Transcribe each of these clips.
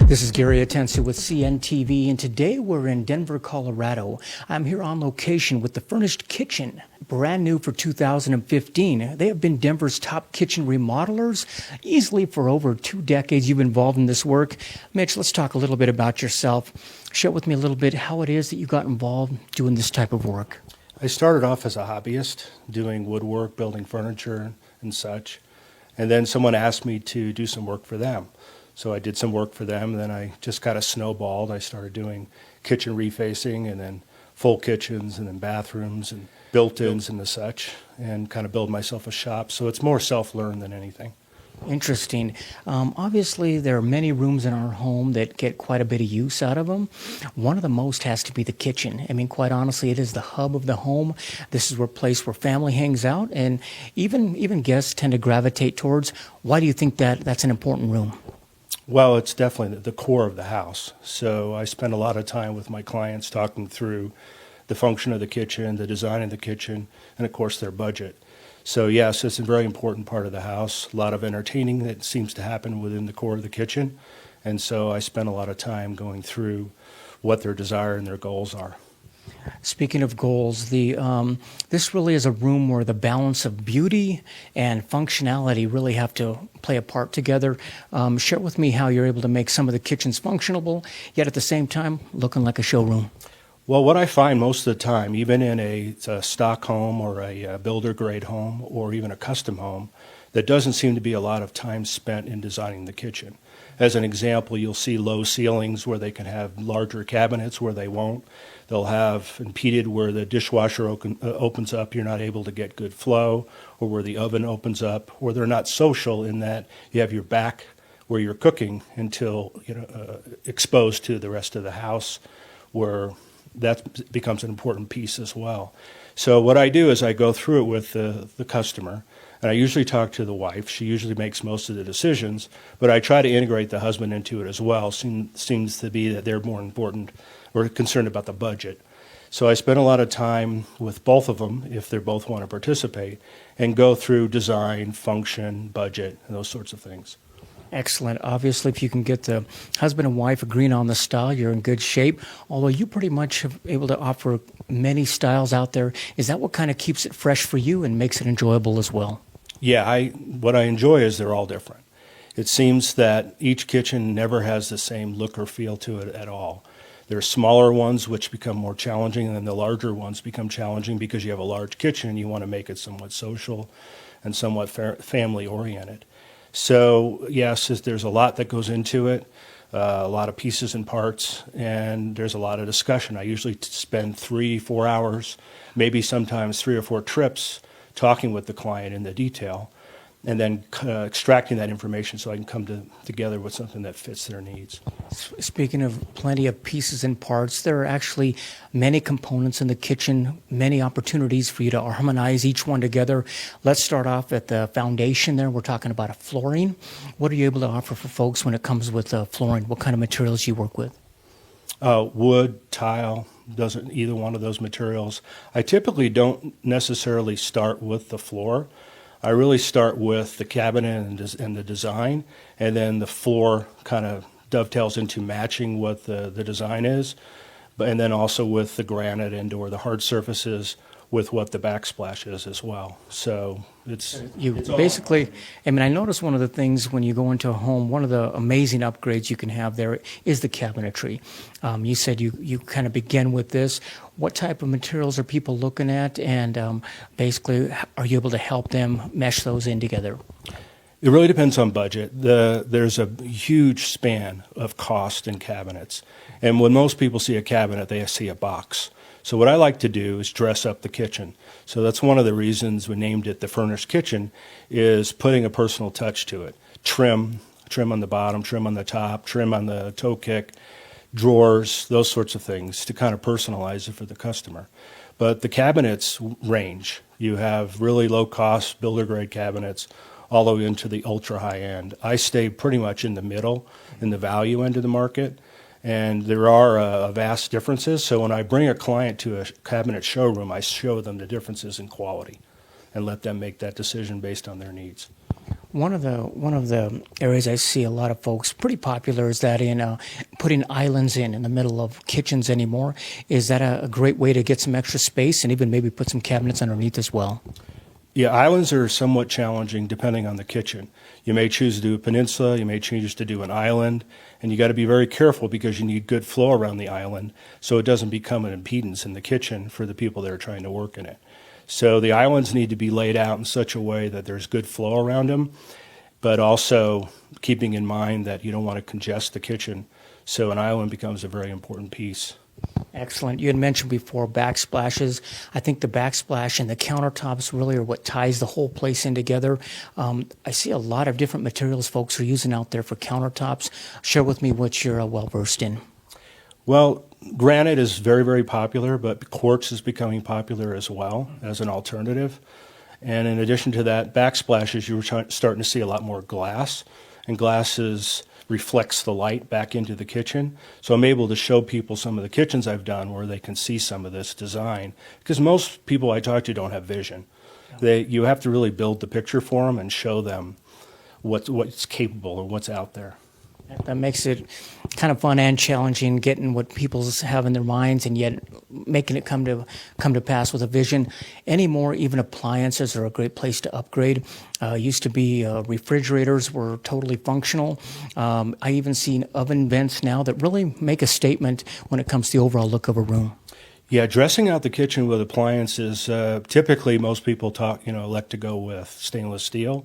This is Gary Atensu with CNTV, and today we're in Denver, Colorado. I'm here on location with the Furnished Kitchen, brand new for 2015. They have been Denver's top kitchen remodelers, easily for over 2 decades. You've been involved in this work. Mitch, let's talk a little bit about yourself. Share with me a little bit how it is that you got involved doing this type of work. I started off as a hobbyist, doing woodwork, building furniture and such, and then someone asked me to do some work for them. So I did some work for them, and then I just kind of snowballed. I started doing kitchen refacing and then full kitchens and then bathrooms and built-ins and the such, and kind of build myself a shop. So it's more self-learned than anything. Interesting. Obviously, there are many rooms in our home that get quite a bit of use out of them. One of the most has to be the kitchen. I mean, quite honestly, it is the hub of the home. This is a place where family hangs out, and even guests tend to gravitate towards. Why do you think that's an important room? Well, it's definitely the core of the house. So I spend a lot of time with my clients talking through the function of the kitchen, the design of the kitchen, and of course their budget. So yes, it's a very important part of the house. A lot of entertaining that seems to happen within the core of the kitchen. And so I spend a lot of time going through what their desire and their goals are. Speaking of goals, this really is a room where the balance of beauty and functionality really have to play a part together. Share with me how you're able to make some of the kitchens functional, yet at the same time looking like a showroom. Well, what I find most of the time, even in a stock home or a builder grade home or even a custom home, there doesn't seem to be a lot of time spent in designing the kitchen. As an example, you'll see low ceilings where they can have larger cabinets where they won't. They'll have impeded where the dishwasher opens up, you're not able to get good flow, or where the oven opens up, or they're not social in that you have your back where you're cooking until exposed to the rest of the house, where that becomes an important piece as well. So what I do is I go through it with the customer, and I usually talk to the wife. She usually makes most of the decisions, but I try to integrate the husband into it as well. Seems to be that they're more important or concerned about the budget. So I spend a lot of time with both of them, if they both want to participate, and go through design, function, budget, and those sorts of things. Excellent. Obviously, if you can get the husband and wife agreeing on the style, you're in good shape. Although you pretty much have able to offer many styles out there. Is that what kind of keeps it fresh for you and makes it enjoyable as well? Yeah, what I enjoy is they're all different. It seems that each kitchen never has the same look or feel to it at all. There are smaller ones which become more challenging, and then the larger ones become challenging because you have a large kitchen and you want to make it somewhat social and somewhat family oriented. So yes, there's a lot that goes into it, a lot of pieces and parts, and there's a lot of discussion. I usually spend 3-4 hours, maybe sometimes 3 or 4 trips, talking with the client in the detail, and then extracting that information so I can come together with something that fits their needs. Speaking of plenty of pieces and parts, there are actually many components in the kitchen, many opportunities for you to harmonize each one together. Let's start off at the foundation there. We're talking about a flooring. What are you able to offer for folks when it comes with flooring? What kind of materials do you work with? Wood, tile, doesn't either one of those materials. I typically don't necessarily start with the floor. I really start with the cabinet and the design, and then the floor kind of dovetails into matching what the design is, and then also with the granite and/or the hard surfaces with what the backsplash is as well. So it's basically, I mean, I noticed one of the things when you go into a home, one of the amazing upgrades you can have there is the cabinetry. You said you kind of begin with this. What type of materials are people looking at, and basically, are you able to help them mesh those in together? It really depends on budget. There's a huge span of cost in cabinets. And when most people see a cabinet, they see a box. So what I like to do is dress up the kitchen. So that's one of the reasons we named it the Furnished Kitchen, is putting a personal touch to it. Trim on the bottom, trim on the top, trim on the toe kick, drawers, those sorts of things to kind of personalize it for the customer. But the cabinets range. You have really low cost builder grade cabinets all the way into the ultra high end. I stay pretty much in the middle, in the value end of the market. And there are vast differences. So when I bring a client to a cabinet showroom, I show them the differences in quality and let them make that decision based on their needs. One of the areas I see a lot of folks pretty popular is that in putting islands in the middle of kitchens anymore. Is that a great way to get some extra space and even maybe put some cabinets underneath as well? Yeah, islands are somewhat challenging depending on the kitchen. You may choose to do a peninsula, you may choose to do an island, and you got to be very careful because you need good flow around the island so it doesn't become an impedance in the kitchen for the people that are trying to work in it. So the islands need to be laid out in such a way that there's good flow around them, but also keeping in mind that you don't want to congest the kitchen. So an island becomes a very important piece. Excellent. You had mentioned before backsplashes. I think the backsplash and the countertops really are what ties the whole place in together. I see a lot of different materials folks are using out there for countertops. Share with me what you're well versed in. Well, granite is very, very popular, but quartz is becoming popular as well as an alternative. And in addition to that, backsplashes, you were starting to see a lot more glass, and glass reflects the light back into the kitchen. So I'm able to show people some of the kitchens I've done where they can see some of this design, because most people I talk to don't have vision. You have to really build the picture for them and show them what's capable or what's out there. That makes it kind of fun and challenging, getting what people have in their minds and yet making it come to pass with a vision. Anymore, even appliances are a great place to upgrade. Used to be refrigerators were totally functional. I even seen oven vents now that really make a statement when it comes to the overall look of a room. Yeah, dressing out the kitchen with appliances, typically most people elect to go with stainless steel.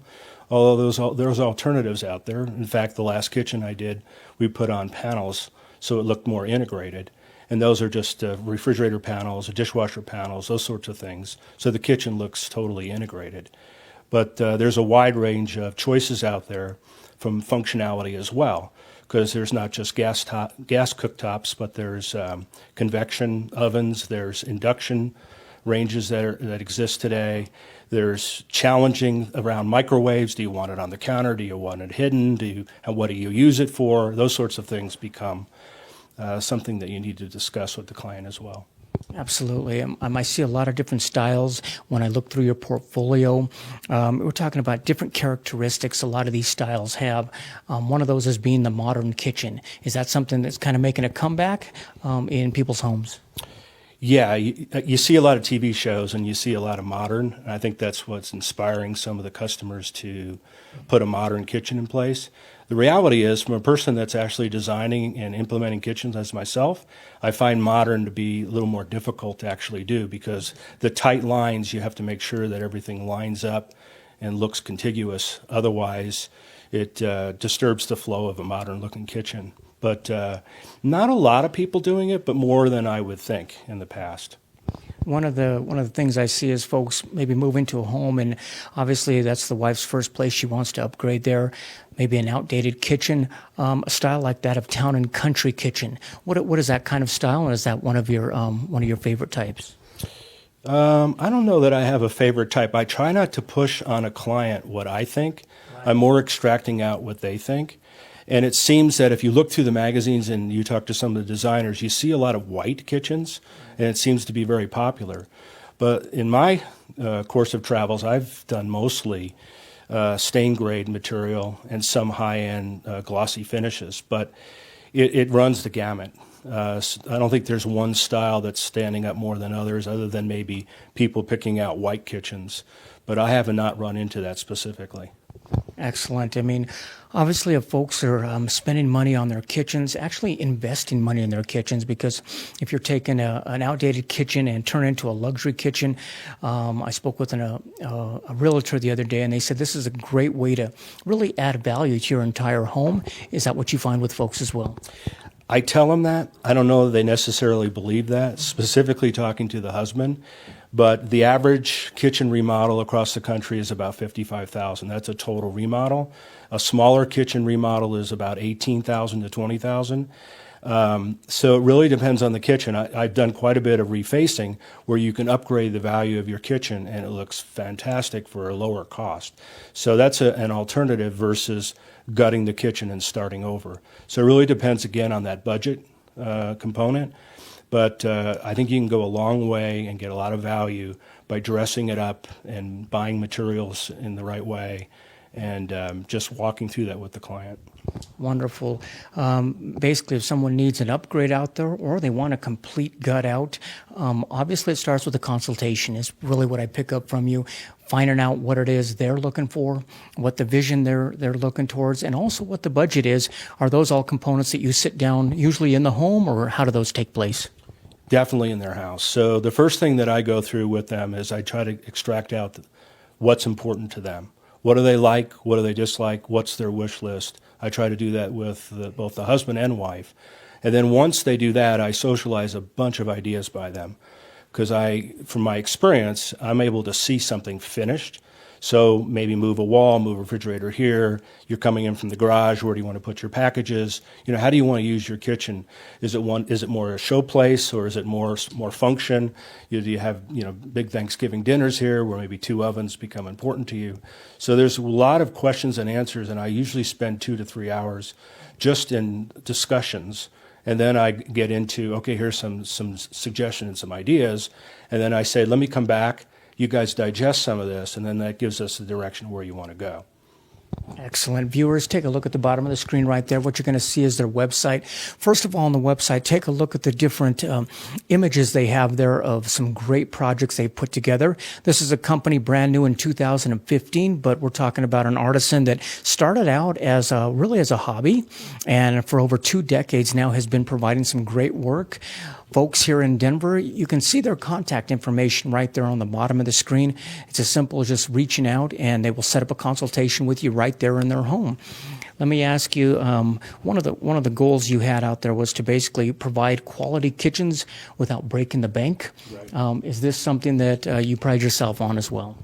Although there's alternatives out there. In fact, the last kitchen I did, we put on panels so it looked more integrated. And those are just refrigerator panels, dishwasher panels, those sorts of things. So the kitchen looks totally integrated. But there's a wide range of choices out there from functionality as well, because there's not just gas cooktops, but there's convection ovens, there's induction ranges that exist today. There's challenging around microwaves. Do you want it on the counter? Do you want it hidden? What do you use it for? Those sorts of things become something that you need to discuss with the client as well. Absolutely. I see a lot of different styles when I look through your portfolio. We're talking about different characteristics a lot of these styles have. One of those is being the modern kitchen. Is that something that's kind of making a comeback in people's homes? Yeah, you see a lot of TV shows and you see a lot of modern. And I think that's what's inspiring some of the customers to put a modern kitchen in place. The reality is, from a person that's actually designing and implementing kitchens as myself, I find modern to be a little more difficult to actually do because the tight lines, you have to make sure that everything lines up and looks contiguous. Otherwise, it disturbs the flow of a modern looking kitchen. But not a lot of people doing it, but more than I would think in the past. One of the things I see is folks maybe move into a home, and obviously that's the wife's first place. She wants to upgrade there, maybe an outdated kitchen, a style like that of town and country kitchen. What is that kind of style, and is that one of your favorite types? I don't know that I have a favorite type. I try not to push on a client what I think. Right. I'm more extracting out what they think. And it seems that if you look through the magazines and you talk to some of the designers, you see a lot of white kitchens, and it seems to be very popular. But in my course of travels, I've done mostly stain grade material and some high-end glossy finishes, but it runs the gamut. I don't think there's one style that's standing up more than others, other than maybe people picking out white kitchens. But I have not run into that specifically. Excellent. I mean, obviously, if folks are spending money on their kitchens, actually investing money in their kitchens, because if you're taking an outdated kitchen and turn it into a luxury kitchen, I spoke with a realtor the other day, and they said this is a great way to really add value to your entire home. Is that what you find with folks as well? I tell them that. I don't know that they necessarily believe that, specifically talking to the husband. But the average kitchen remodel across the country is about $55,000. That's a total remodel. A smaller kitchen remodel is about $18,000 to $20,000. So it really depends on the kitchen. I've done quite a bit of refacing where you can upgrade the value of your kitchen and it looks fantastic for a lower cost. So that's an alternative versus gutting the kitchen and starting over. So it really depends again on that budget component. But I think you can go a long way and get a lot of value by dressing it up and buying materials in the right way and just walking through that with the client. Wonderful. Basically, if someone needs an upgrade out there or they want a complete gut out, obviously it starts with a consultation is really what I pick up from you, finding out what it is they're looking for, what the vision they're looking towards, and also what the budget is. Are those all components that you sit down usually in the home, or how do those take place? Definitely in their house. So the first thing that I go through with them is I try to extract out what's important to them. What do they like? What do they dislike? What's their wish list? I try to do that with both the husband and wife. And then once they do that, I socialize a bunch of ideas by them. Because from my experience, I'm able to see something finished. So maybe move a wall, move a refrigerator here. You're coming in from the garage. Where do you want to put your packages? How do you want to use your kitchen? Is it more a showplace, or is it more function? Do you have big Thanksgiving dinners here where maybe 2 ovens become important to you? So there's a lot of questions and answers, and I usually spend 2 to 3 hours just in discussions. And then I get into, okay, here's some suggestions and some ideas. And then I say, let me come back. You guys digest some of this, and then that gives us the direction where you want to go. Excellent. Viewers, take a look at the bottom of the screen right there. What you're going to see is their website. First of all, on the website, take a look at the different images they have there of some great projects they put together. This is a company brand new in 2015, but we're talking about an artisan that started out as really as a hobby, and for over 2 decades now has been providing some great work. Folks here in Denver, you can see their contact information right there on the bottom of the screen. It's as simple as just reaching out, and they will set up a consultation with you right there in their home. Let me ask you, one of the goals you had out there was to basically provide quality kitchens without breaking the bank. Right. Is this something that you pride yourself on as well?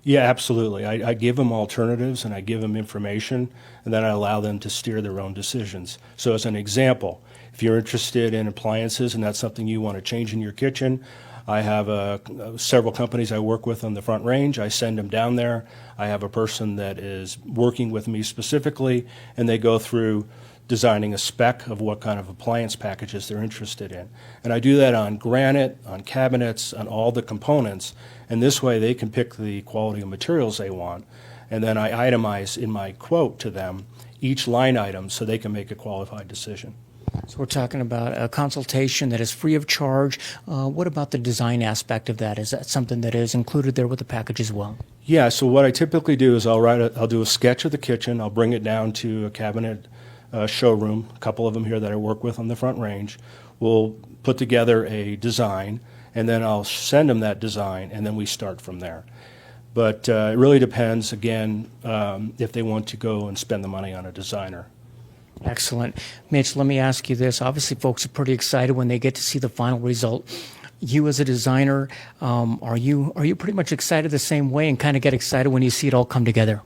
Yeah, absolutely. I give them alternatives, and I give them information, and then I allow them to steer their own decisions. So as an example, if you're interested in appliances and that's something you want to change in your kitchen, I have several companies I work with on the Front Range. I send them down there. I have a person that is working with me specifically, and they go through designing a spec of what kind of appliance packages they're interested in. And I do that on granite, on cabinets, on all the components, and this way they can pick the quality of materials they want. And then I itemize in my quote to them each line item so they can make a qualified decision. So we're talking about a consultation that is free of charge. What about the design aspect of that? Is that something that is included there with the package as well? Yeah, so what I typically do is I'll do a sketch of the kitchen. I'll bring it down to a cabinet showroom, a couple of them here that I work with on the Front Range. We'll put together a design, and then I'll send them that design, and then we start from there. But it really depends, again, if they want to go and spend the money on a designer. Excellent. Mitch, let me ask you this. Obviously, folks are pretty excited when they get to see the final result. You as a designer, are you pretty much excited the same way and kind of get excited when you see it all come together?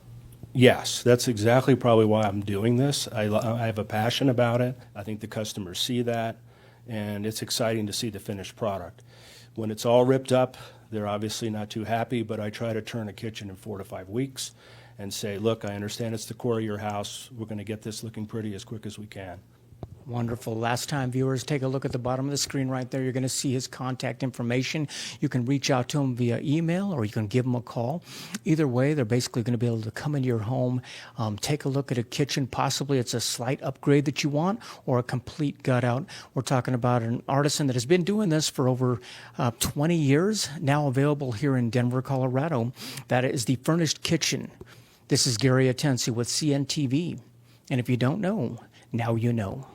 Yes, that's exactly probably why I'm doing this. I have a passion about it. I think the customers see that, and it's exciting to see the finished product. When it's all ripped up, they're obviously not too happy, but I try to turn a kitchen in 4 to 5 weeks and say, look, I understand it's the core of your house. We're going to get this looking pretty as quick as we can. Wonderful. Last time, viewers, take a look at the bottom of the screen right there. You're going to see his contact information. You can reach out to him via email, or you can give him a call. Either way, they're basically going to be able to come into your home, take a look at a kitchen. Possibly it's a slight upgrade that you want, or a complete gut out. We're talking about an artisan that has been doing this for over 20 years, now available here in Denver, Colorado. That is the Furnished Kitchen. This is Gary Atensi with CNTV. And if you don't know, now you know.